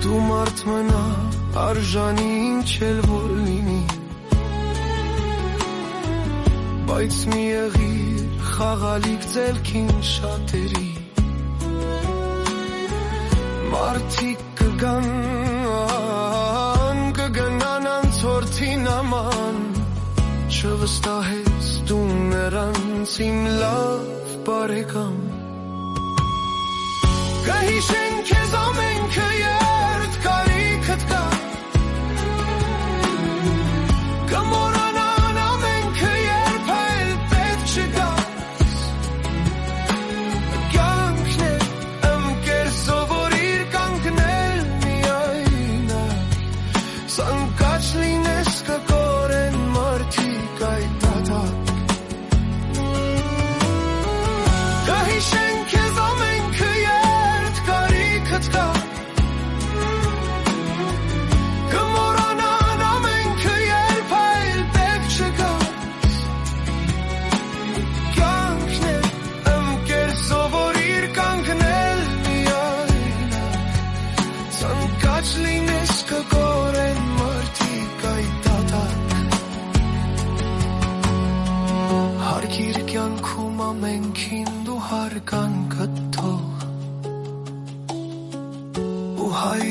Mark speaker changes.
Speaker 1: Դու մարդ մնա արժանի ինչ էլ որ լինի Բայց մի եղիր խաղալիք ձելքին շատերի Մարդիկ կգնան անցորդի նման Չվստահես դու նրանց իմ լավ բարեկամ Կհիշեն քեզ ամենքը երդ կարիքդ կա Կմոռանան ամենքը երբ այլ պետք չգաս Կյանքն է ընկեր սովորիր կանգնել միայնակ Սանկաչ լինես կկորեն մարդիկ այդ դատարկ Կհիշեն քեզ ամենքը երդ կարիքդ կա Կմոռանան ամենքը երբ այլ պետք չգաս Կյանքն է ընկեր սովորիր կանգնել միայնակ Ցանկաչ լինես կկորեն մարդիկ այդ դատարկ Հարգիր կյանքում ամենքին դու հարգանքդ թող ու հայ